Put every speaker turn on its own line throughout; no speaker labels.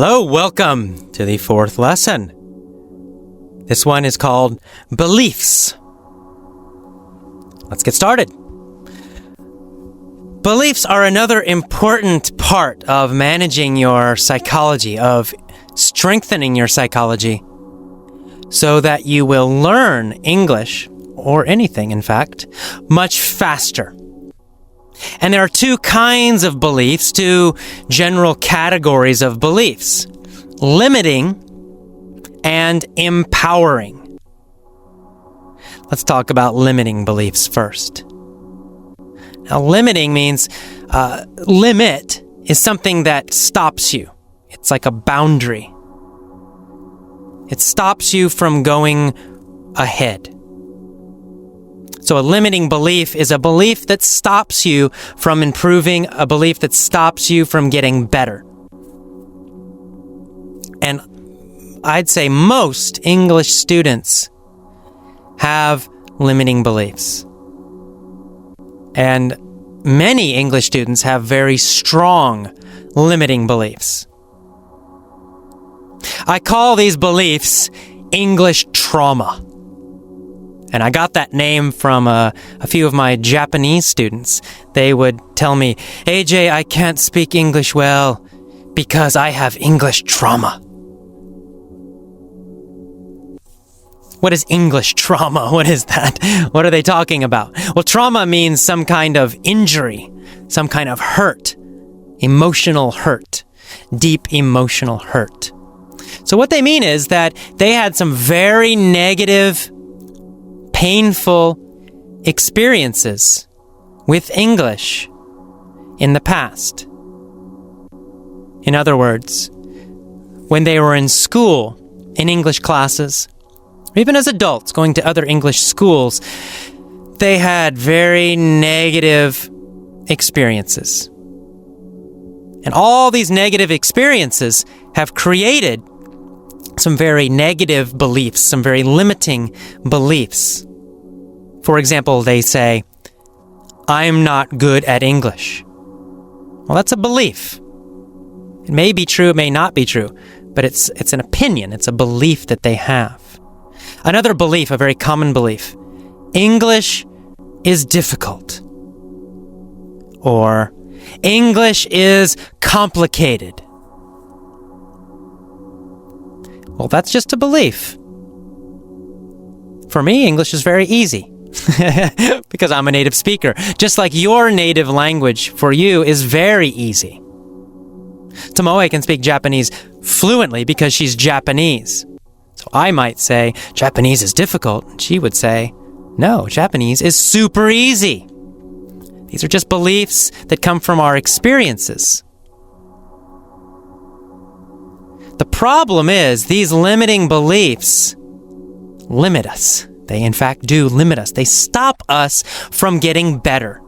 Hello, welcome to the fourth lesson. This one is called Beliefs. Let's get started. Beliefs are another important part of managing your psychology, of strengthening your psychology, so that you will learn English, or anything in fact, much faster. And there are two kinds of beliefs, two general categories of beliefs: limiting and empowering. Let's talk about limiting beliefs first. Now, limiting means limit is something that stops you. It's like a boundary. It stops you from going ahead. So a limiting belief is a belief that stops you from improving, a belief that stops you from getting better. And I'd say most English students have limiting beliefs. And many English students have very strong limiting beliefs. I call these beliefs English trauma. And I got that name from a few of my Japanese students. They would tell me, AJ, I can't speak English well because I have English trauma. What is English trauma? What is that? What are they talking about? Well, trauma means some kind of injury, some kind of hurt, emotional hurt, deep emotional hurt. So what they mean is that they had some very negative, painful experiences with English in the past. In other words, when they were in school, in English classes, or even as adults going to other English schools, they had very negative experiences. And all these negative experiences have created some very negative beliefs, some very limiting beliefs. For example, they say, I'm not good at English. Well, that's a belief. It may be true, it may not be true, but it's an opinion, it's a belief that they have. Another belief, a very common belief: English is difficult. Or English is complicated. Well, that's just a belief. For me, English is very easy because I'm a native speaker. Just like your native language for you is very easy. Tomoe can speak Japanese fluently because she's Japanese. So I might say, Japanese is difficult. And she would say, no, Japanese is super easy. These are just beliefs that come from our experiences. The problem is these limiting beliefs limit us. They in fact do limit us. They stop us from getting better.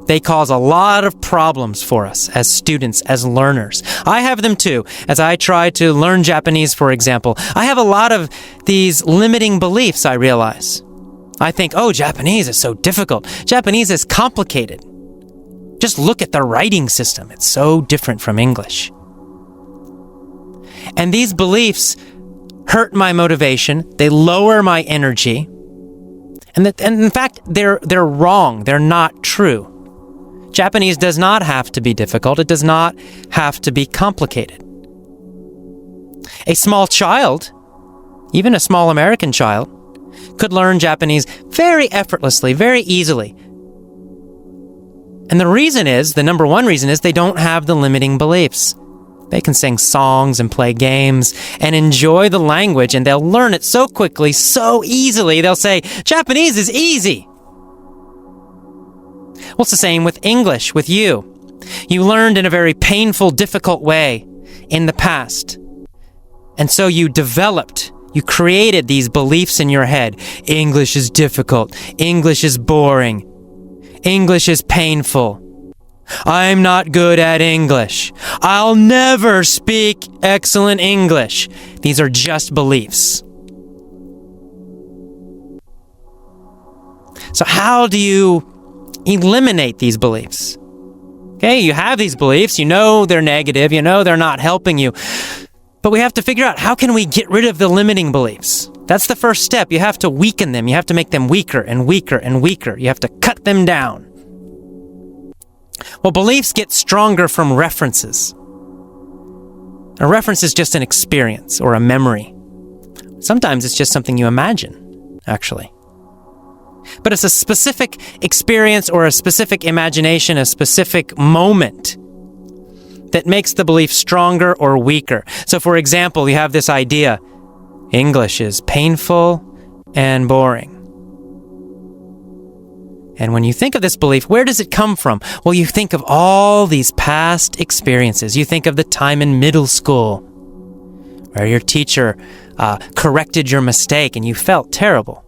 They cause a lot of problems for us as students, as learners. I have them too. As I try to learn Japanese, for example, I have a lot of these limiting beliefs, I realize. I think, oh, Japanese is so difficult. Japanese is complicated. Just look at the writing system. It's so different from English. And these beliefs hurt my motivation. They lower my energy. And in fact, they're wrong. They're not true. Japanese does not have to be difficult. It does not have to be complicated. A small child, even a small American child, could learn Japanese very effortlessly, very easily. And the number one reason is they don't have the limiting beliefs. They can sing songs and play games and enjoy the language, and they'll learn it so quickly, so easily. They'll say, Japanese is easy. Well, it's the same with English, with you. You learned in a very painful, difficult way in the past. And so you created these beliefs in your head. English is difficult. English is boring. English is painful. I'm not good at English. I'll never speak excellent English. These are just beliefs. So how do you eliminate these beliefs? Okay, you have these beliefs, you know they're negative, you know they're not helping you. But we have to figure out, how can we get rid of the limiting beliefs? That's the first step. You have to weaken them. You have to make them weaker and weaker and weaker. You have to cut them down. Well, beliefs get stronger from references. A reference is just an experience or a memory. Sometimes it's just something you imagine, actually. But it's a specific experience or a specific imagination, a specific moment that makes the belief stronger or weaker. So, for example, you have this idea, English is painful and boring. And when you think of this belief, where does it come from? Well, you think of all these past experiences. You think of the time in middle school where your teacher corrected your mistake and you felt terrible.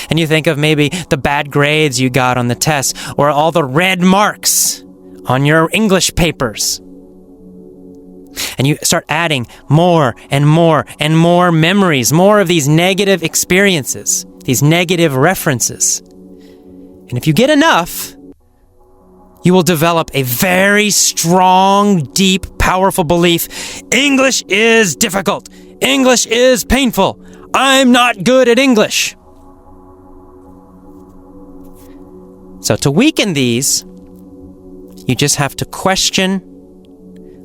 And you think of maybe the bad grades you got on the test, or all the red marks on your English papers. And you start adding more and more and more memories, more of these negative experiences, these negative references. And if you get enough, you will develop a very strong, deep, powerful belief. English is difficult. English is painful. I'm not good at English. So to weaken these, you just have to question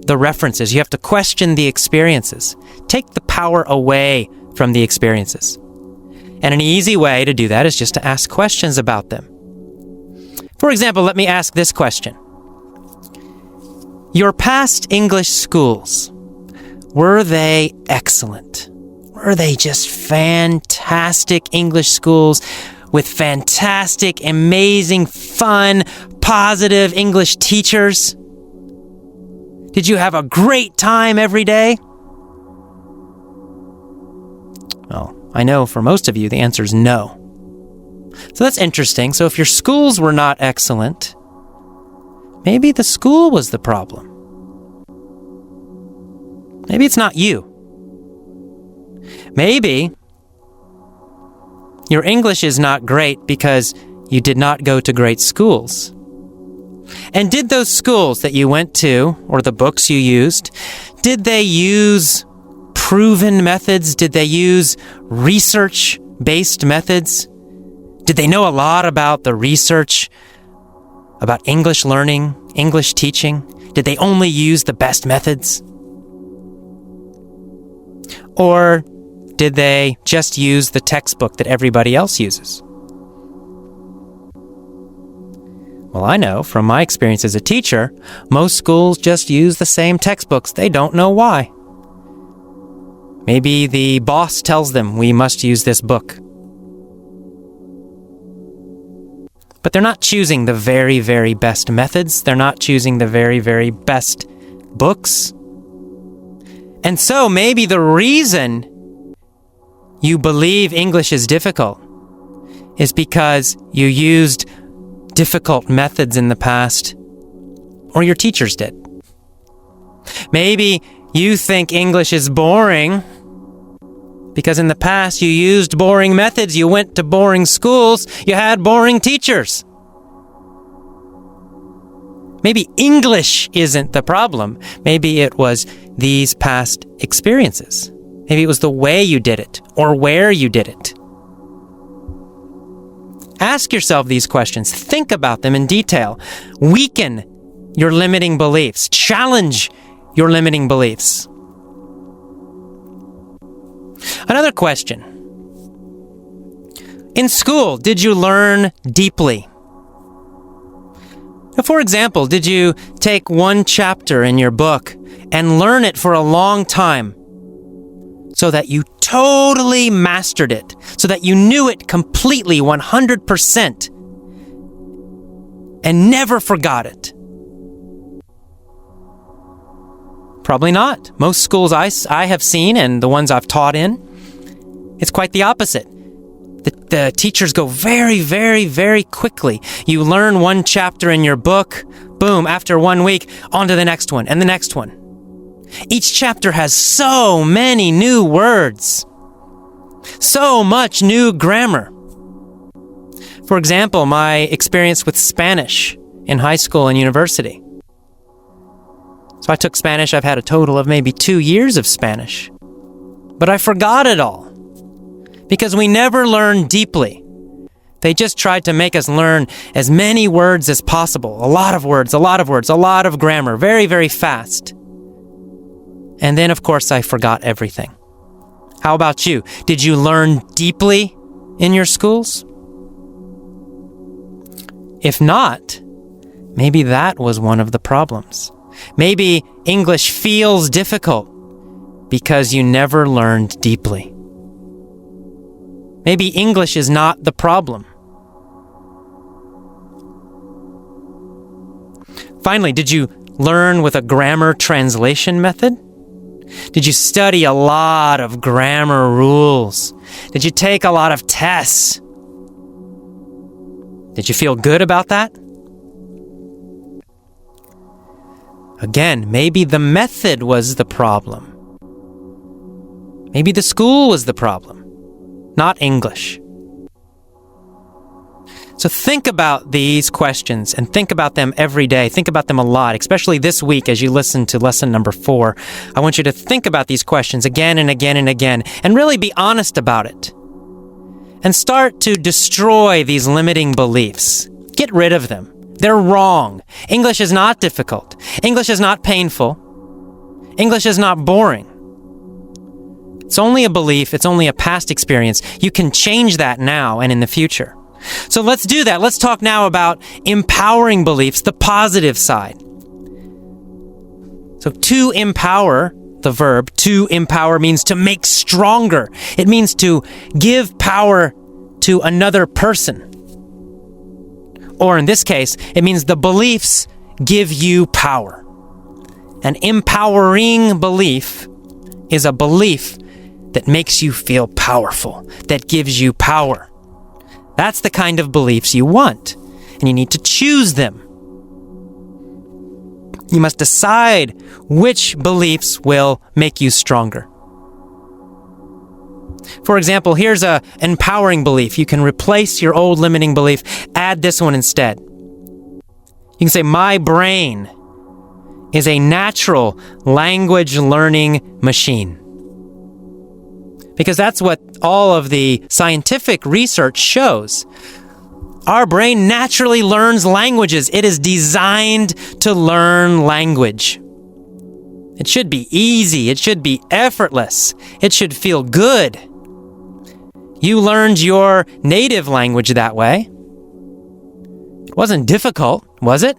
the references. You have to question the experiences. Take the power away from the experiences. And an easy way to do that is just to ask questions about them. For example, let me ask this question. Your past English schools, were they excellent? Were they just fantastic English schools with fantastic, amazing, fun, positive English teachers? Did you have a great time every day? Well, I know for most of you the answer is no. So that's interesting. So if your schools were not excellent, maybe the school was the problem. Maybe it's not you. Maybe your English is not great because you did not go to great schools. And did those schools that you went to, or the books you used, did they use proven methods? Did they use research-based methods? Did they know a lot about the research, about English learning, English teaching? Did they only use the best methods? Or did they just use the textbook that everybody else uses? Well, I know from my experience as a teacher, most schools just use the same textbooks. They don't know why. Maybe the boss tells them we must use this book. But they're not choosing the very, very best methods. They're not choosing the very, very best books. And so maybe the reason you believe English is difficult is because you used difficult methods in the past, or your teachers did. Maybe you think English is boring because in the past you used boring methods, you went to boring schools, you had boring teachers. Maybe English isn't the problem. Maybe it was these past experiences. Maybe it was the way you did it or where you did it. Ask yourself these questions. Think about them in detail. Weaken your limiting beliefs. Challenge your limiting beliefs. Another question. In school, did you learn deeply? For example, did you take one chapter in your book and learn it for a long time so that you totally mastered it, so that you knew it completely 100% and never forgot it? Probably not. Most schools I have seen and the ones I've taught in, it's quite the opposite. The teachers go very, very, very quickly. You learn one chapter in your book, boom, after 1 week, on to the next one and the next one. Each chapter has so many new words, so much new grammar. For example, my experience with Spanish in high school and university. So I took Spanish. I've had a total of maybe 2 years of Spanish. But I forgot it all because we never learn deeply. They just tried to make us learn as many words as possible. A lot of words, a lot of grammar, very, very fast. And then, of course, I forgot everything. How about you? Did you learn deeply in your schools? If not, maybe that was one of the problems. Maybe English feels difficult because you never learned deeply. Maybe English is not the problem. Finally, did you learn with a grammar translation method? Did you study a lot of grammar rules? Did you take a lot of tests? Did you feel good about that? Again, maybe the method was the problem. Maybe the school was the problem, not English. So think about these questions and think about them every day. Think about them a lot, especially this week as you listen to lesson number 4. I want you to think about these questions again and again and again and really be honest about it. And start to destroy these limiting beliefs. Get rid of them. They're wrong. English is not difficult. English is not painful. English is not boring. It's only a belief. It's only a past experience. You can change that now and in the future. So let's do that. Let's talk now about empowering beliefs, the positive side. So to empower, the verb to empower means to make stronger. It means to give power to another person. Or in this case, it means the beliefs give you power. An empowering belief is a belief that makes you feel powerful, that gives you power. That's the kind of beliefs you want, and you need to choose them. You must decide which beliefs will make you stronger. For example, here's an empowering belief. You can replace your old limiting belief, add this one instead. You can say, my brain is a natural language learning machine. Because that's what all of the scientific research shows. Our brain naturally learns languages. It is designed to learn language. It should be easy. It should be effortless. It should feel good. You learned your native language that way. It wasn't difficult, was it?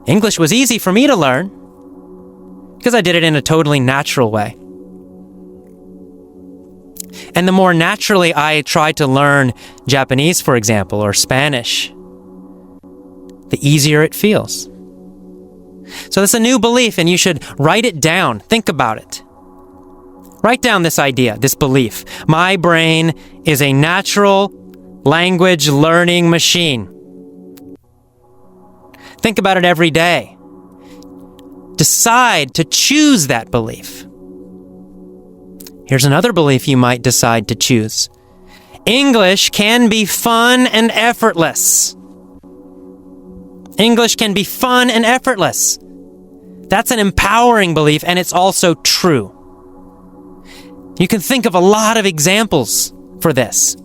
English was easy for me to learn because I did it in a totally natural way. And the more naturally I try to learn Japanese, for example, or Spanish, the easier it feels. So that's a new belief, and you should write it down. Think about it. Write down this idea, this belief. My brain is a natural language learning machine. Think about it every day. Decide to choose that belief. Here's another belief you might decide to choose. English can be fun and effortless. English can be fun and effortless. That's an empowering belief, and it's also true. You can think of a lot of examples for this.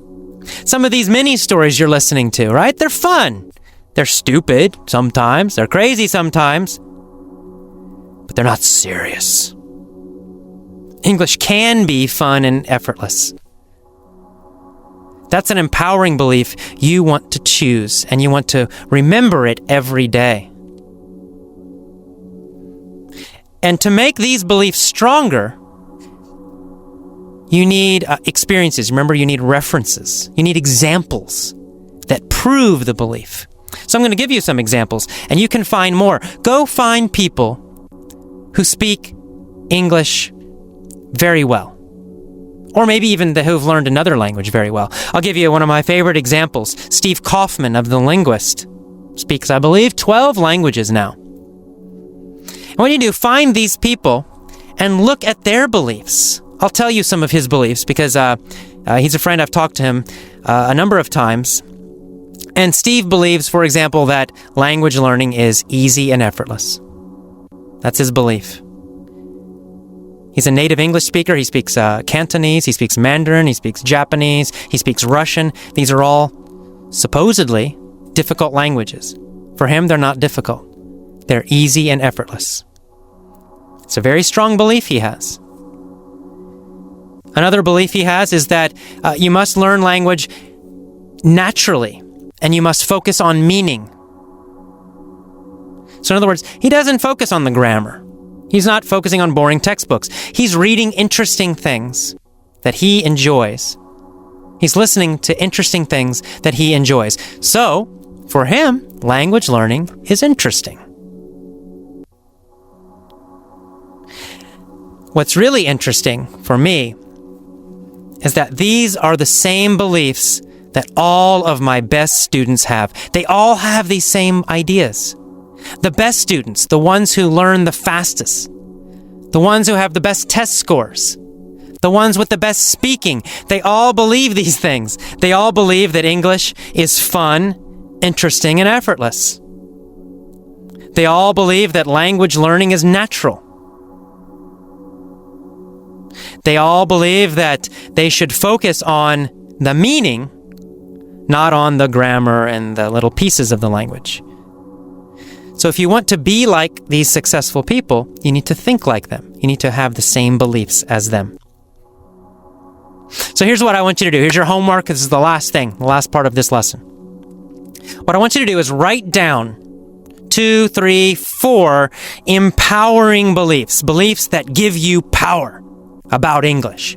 Some of these mini stories you're listening to, right? They're fun. They're stupid sometimes. They're crazy sometimes. But they're not serious. English can be fun and effortless. That's an empowering belief you want to choose, and you want to remember it every day. And to make these beliefs stronger, you need experiences. Remember, you need references. You need examples that prove the belief. So I'm going to give you some examples, and you can find more. Go find people who speak English very well. Or maybe even who've learned another language very well. I'll give you one of my favorite examples. Steve Kaufman of The Linguist speaks, I believe, 12 languages now. And what you do, find these people and look at their beliefs. I'll tell you some of his beliefs because he's a friend. I've talked to him a number of times. And Steve believes, for example, that language learning is easy and effortless. That's his belief. He's a native English speaker. He speaks Cantonese. He speaks Mandarin. He speaks Japanese. He speaks Russian. These are all supposedly difficult languages. For him, they're not difficult. They're easy and effortless. It's a very strong belief he has. Another belief he has is that you must learn language naturally, and you must focus on meaning. So in other words, he doesn't focus on the grammar. He's not focusing on boring textbooks. He's reading interesting things that he enjoys. He's listening to interesting things that he enjoys. So, for him, language learning is interesting. What's really interesting for me is that these are the same beliefs that all of my best students have. They all have these same ideas. The best students, the ones who learn the fastest, the ones who have the best test scores, the ones with the best speaking, they all believe these things. They all believe that English is fun, interesting, and effortless. They all believe that language learning is natural. They all believe that they should focus on the meaning, not on the grammar and the little pieces of the language. So if you want to be like these successful people, you need to think like them. You need to have the same beliefs as them. So here's what I want you to do. Here's your homework. This is the last thing, the last part of this lesson. What I want you to do is write down 2, 3, 4 empowering beliefs. Beliefs that give you power about English.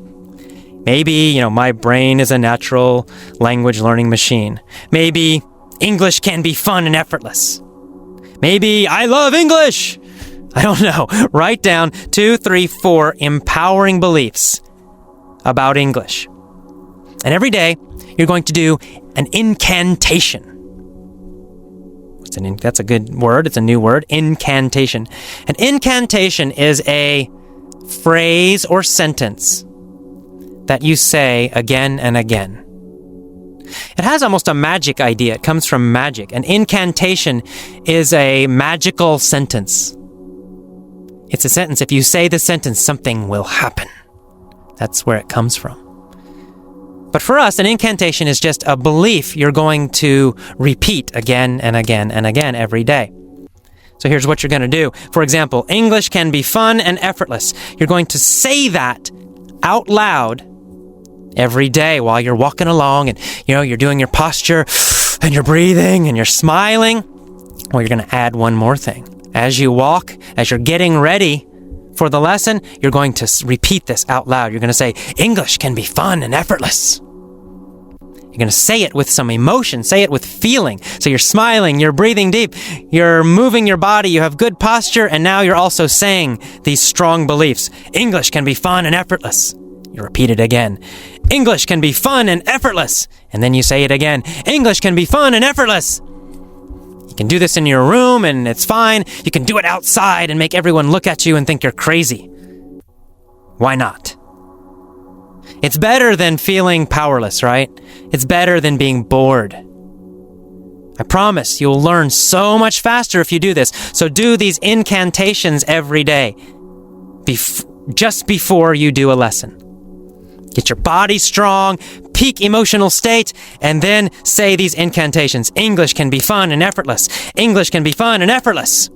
Maybe, my brain is a natural language learning machine. Maybe English can be fun and effortless. Maybe I love English. I don't know. Write down 2, 3, 4 empowering beliefs about English. And every day, you're going to do an incantation. That's a good word. It's a new word. Incantation. An incantation is a phrase or sentence that you say again and again. It has almost a magic idea. It comes from magic. An incantation is a magical sentence. It's a sentence. If you say the sentence, something will happen. That's where it comes from. But for us, an incantation is just a belief you're going to repeat again and again and again every day. So here's what you're going to do. For example, English can be fun and effortless. You're going to say that out loud every day while you're walking along and, you're doing your posture and you're breathing and you're smiling. Well, you're going to add one more thing. As you walk, as you're getting ready for the lesson, you're going to repeat this out loud. You're going to say, English can be fun and effortless. You're going to say it with some emotion, say it with feeling. So you're smiling, you're breathing deep, you're moving your body, you have good posture, and now you're also saying these strong beliefs. English can be fun and effortless. You repeat it again. English can be fun and effortless. And then you say it again. English can be fun and effortless. You can do this in your room and it's fine. You can do it outside and make everyone look at you and think you're crazy. Why not? It's better than feeling powerless, right? It's better than being bored. I promise you'll learn so much faster if you do this. So do these incantations every day, just before you do a lesson. Get your body strong, peak emotional state, and then say these incantations. English can be fun and effortless. English can be fun and effortless.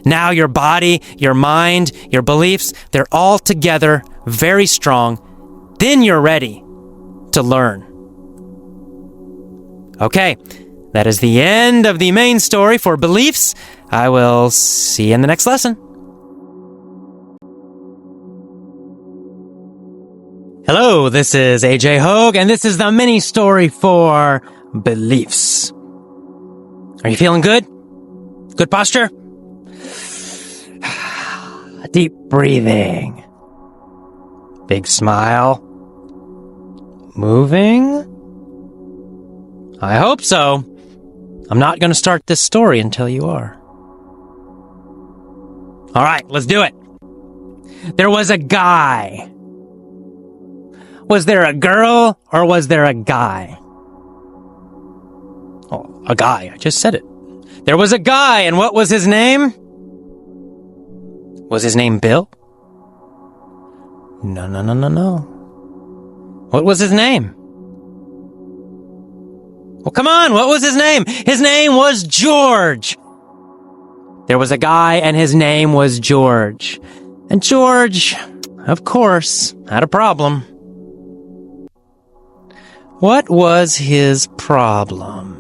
Now your body, your mind, your beliefs, they're all together, very strong. Then you're ready to learn. Okay, that is the end of the main story for beliefs. I will see you in the next lesson. Hello, this is AJ Hogue, and this is the mini story for beliefs. Are you feeling good? Good posture? Deep breathing. Big smile. Moving? I hope so. I'm not going to start this story until you are. All right, let's do it. There was a guy. Was there a girl or was there a guy? Oh, a guy. I just said it. There was a guy, and what was his name? Was his name Bill? No, no, no, no, no. What was his name? Well, come on, what was his name? His name was George. There was a guy and his name was George. And George, of course, had a problem. What was his problem?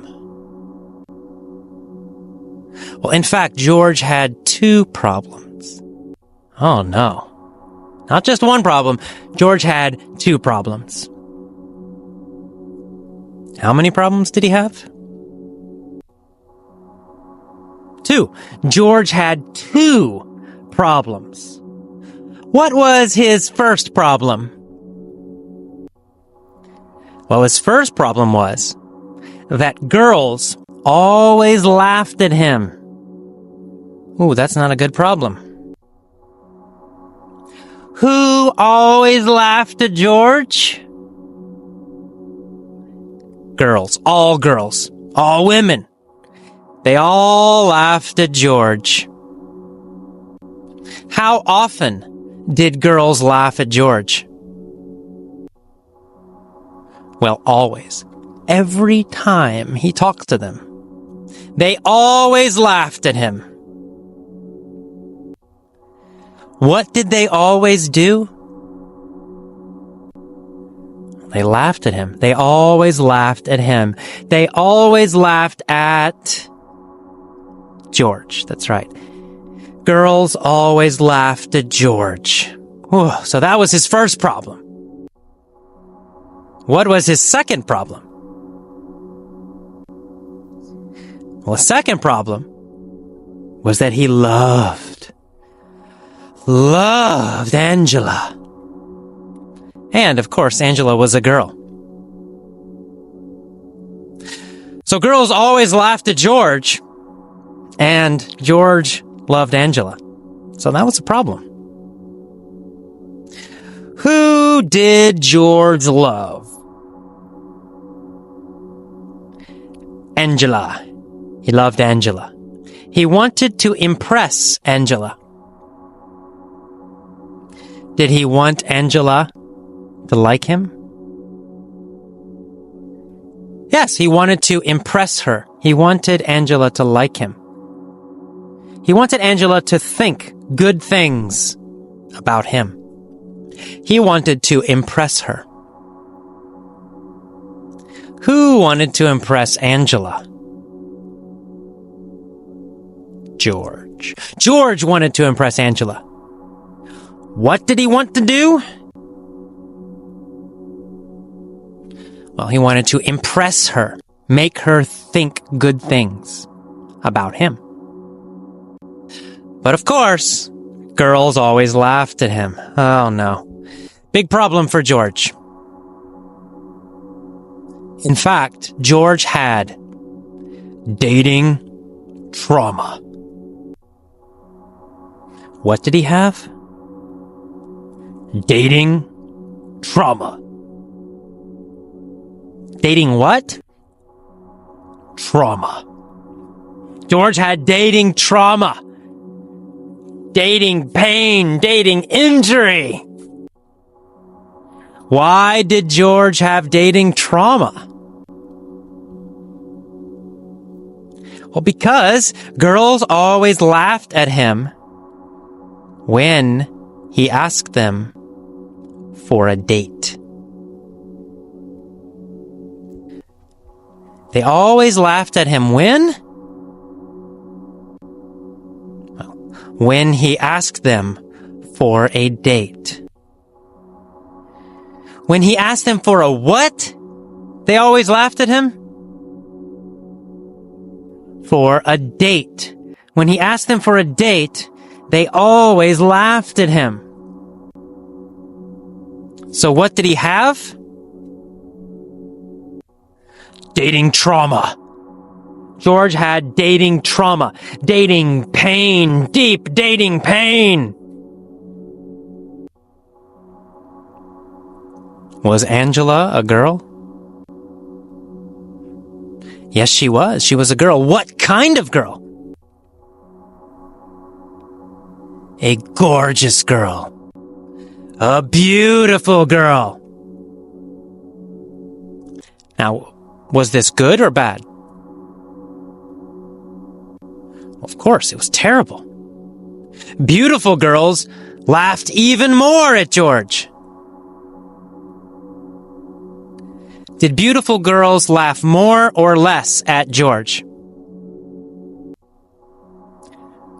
Well, in fact, George had 2 problems. Oh, no. Not just one problem. George had 2 problems. How many problems did he have? 2. George had 2 problems. What was his first problem? Well, his first problem was that girls always laughed at him. Ooh, that's not a good problem. Who always laughed at George? Girls, all women. They all laughed at George. How often did girls laugh at George? Well, always. Every time he talked to them. They always laughed at him. What did they always do? They laughed at him. They always laughed at him. They always laughed at George. That's right. Girls always laughed at George. Whew, so that was his first problem. What was his second problem? Well, the second problem was that he loved Angela. And, of course, Angela was a girl. So girls always laughed at George, and George loved Angela. So that was a problem. Who did George love? Angela. He loved Angela. He wanted to impress Angela. Did he want Angela to like him? Yes, he wanted to impress her. He wanted Angela to like him. He wanted Angela to think good things about him. He wanted to impress her. Who wanted to impress Angela? George. George wanted to impress Angela. What did he want to do? Well, he wanted to impress her, make her think good things about him. But of course, girls always laughed at him. Oh no. Big problem for George. In fact, George had dating trauma. What did he have? Dating trauma. Dating what? Trauma. George had dating trauma. Dating pain, dating injury. Why did George have dating trauma? Well, because girls always laughed at him when he asked them for a date. They always laughed at him when? Well, when he asked them for a date. When he asked them for a what? They always laughed at him? For a date. When he asked them for a date, they always laughed at him. So what did he have? Dating trauma. George had dating trauma. Dating pain. Deep dating pain. Was Angela a girl? Yes, she was. She was a girl. What kind of girl? A gorgeous girl. A beautiful girl. Now, was this good or bad? Of course, it was terrible. Beautiful girls laughed even more at George. Did beautiful girls laugh more or less at George?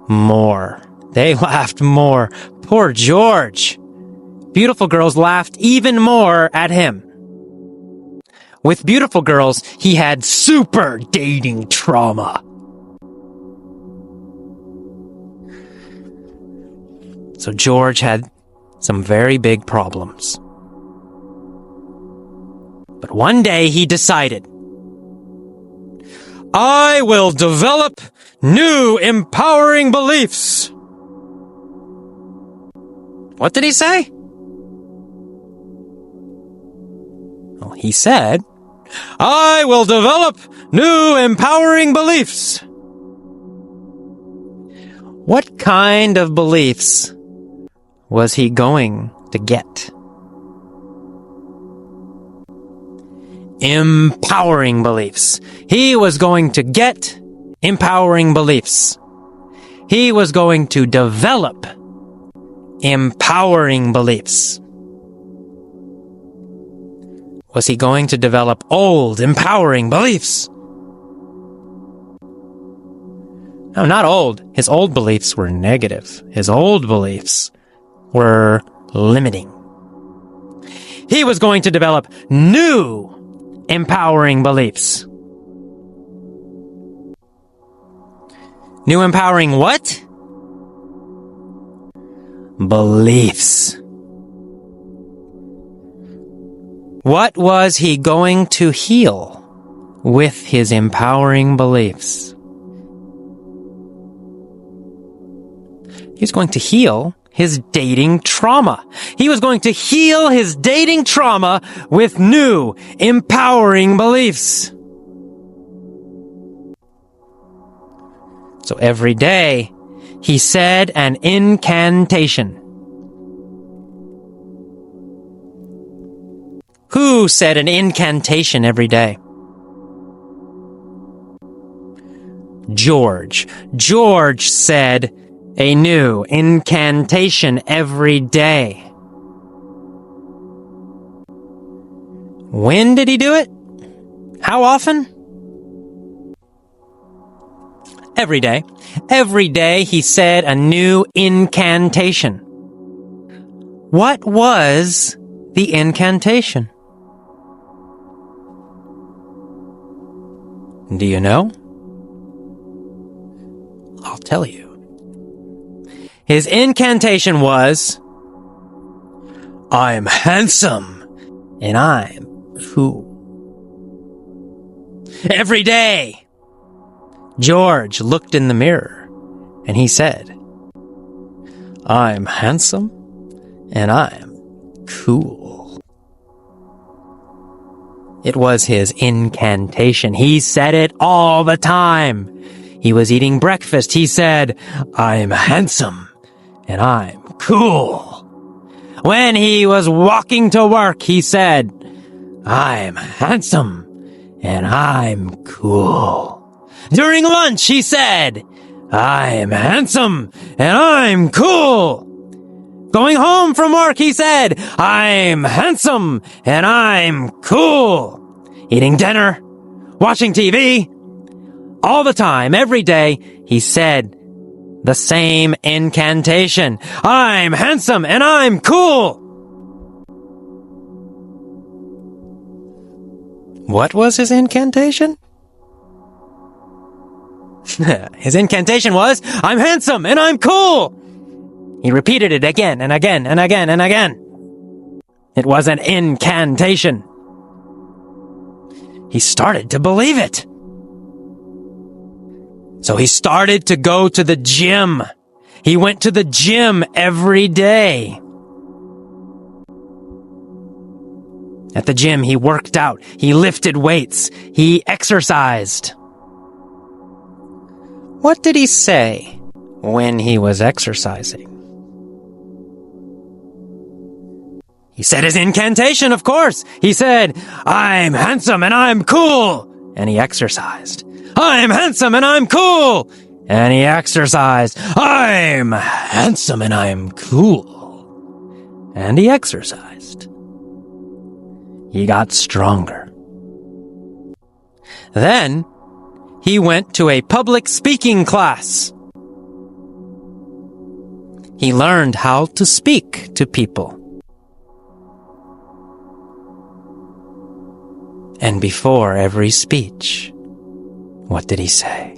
More. They laughed more. Poor George. Beautiful girls laughed even more at him. With beautiful girls, he had super dating trauma. So George had some very big problems. But one day he decided, I will develop new empowering beliefs. What did he say? Well, he said, I will develop new empowering beliefs. What kind of beliefs was he going to get? Empowering beliefs. He was going to get empowering beliefs. He was going to develop empowering beliefs. Was he going to develop old, empowering beliefs? No, not old. His old beliefs were negative. His old beliefs were limiting. He was going to develop new, empowering beliefs. New empowering what? Beliefs. What was he going to heal with his empowering beliefs? He was going to heal his dating trauma. He was going to heal his dating trauma with new, empowering beliefs. So every day, he said an incantation. Who said an incantation every day? George. George said a new incantation every day. When did he do it? How often? Every day. Every day he said a new incantation. What was the incantation? Do you know? I'll tell you. His incantation was, I'm handsome and I'm cool. Every day, George looked in the mirror and he said, I'm handsome and I'm cool. It was his incantation. He said it all the time. He was eating breakfast. He said, I'm handsome and I'm cool. When he was walking to work, he said, I'm handsome and I'm cool. During lunch, he said, I'm handsome and I'm cool. Going home from work, he said, I'm handsome and I'm cool. Eating dinner, watching TV, all the time, every day, he said the same incantation. I'm handsome and I'm cool. What was his incantation? His incantation was, I'm handsome and I'm cool. He repeated it again and again and again and again. It was an incantation. He started to believe it. So he started to go to the gym. He went to the gym every day. At the gym, he worked out. He lifted weights. He exercised. What did he say when he was exercising? He said his incantation, of course. He said, I'm handsome and I'm cool. And he exercised. I'm handsome and I'm cool. And he exercised. I'm handsome and I'm cool. And he exercised. He got stronger. Then he went to a public speaking class. He learned how to speak to people. And before every speech, what did he say?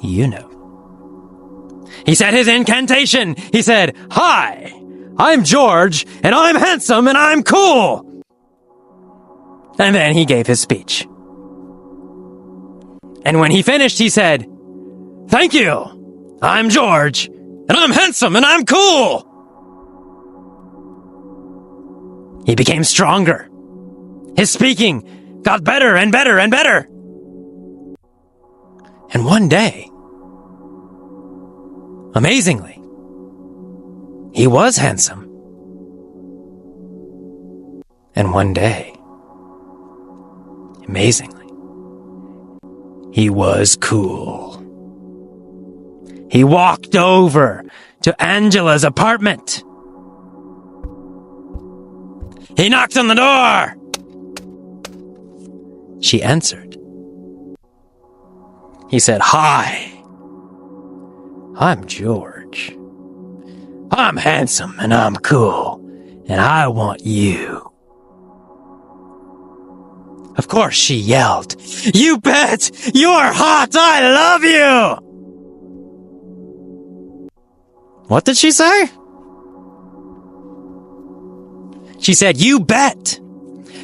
You know. He said his incantation. He said, Hi, I'm George, and I'm handsome, and I'm cool. And then he gave his speech. And when he finished, he said, Thank you. I'm George, and I'm handsome, and I'm cool. He became stronger. His speaking got better and better and better. And one day, amazingly, he was handsome. And one day, amazingly, he was cool. He walked over to Angela's apartment. He knocked on the door. She answered. He said, Hi, I'm George. I'm handsome and I'm cool, and I want you. Of course, she yelled, You bet! You're hot! I love you! What did she say? She said, You bet!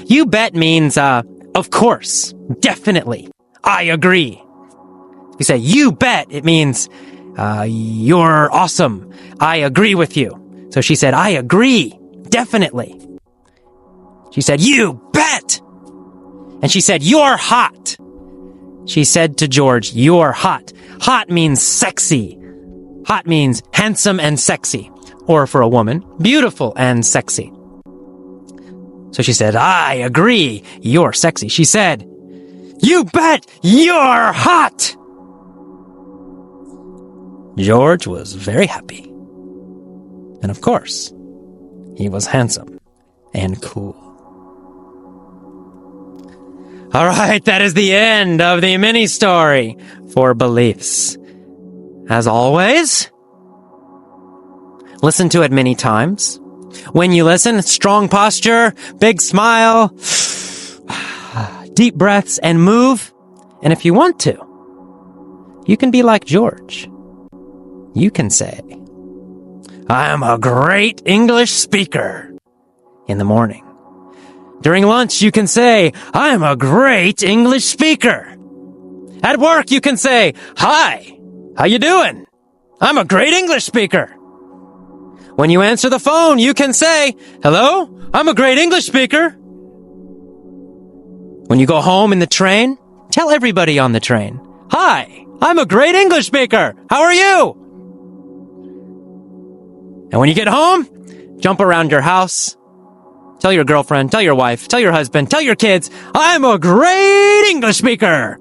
You bet means, of course, definitely, I agree. If you say, You bet, it means, you're awesome. I agree with you. So she said, I agree, definitely. She said, You bet! And she said, You're hot. She said to George, You're hot. Hot means sexy. Hot means handsome and sexy. Or for a woman, beautiful and sexy. So she said, I agree, you're sexy. She said, You bet, you're hot! George was very happy. And of course, he was handsome and cool. All right, that is the end of the mini story for beliefs. As always, listen to it many times. When you listen, strong posture, big smile, deep breaths, and move. And if you want to, you can be like George. You can say, I am a great English speaker in the morning. During lunch, you can say, I am a great English speaker. At work, you can say, Hi, how you doing? I'm a great English speaker. When you answer the phone, you can say, Hello, I'm a great English speaker. When you go home in the train, tell everybody on the train, Hi, I'm a great English speaker. How are you? And when you get home, jump around your house. Tell your girlfriend, tell your wife, tell your husband, tell your kids, I'm a great English speaker.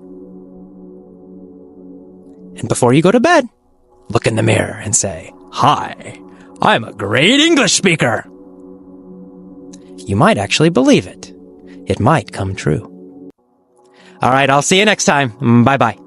And before you go to bed, look in the mirror and say, Hi, I'm a great English speaker. You might actually believe it. It might come true. All right, I'll see you next time. Bye-bye.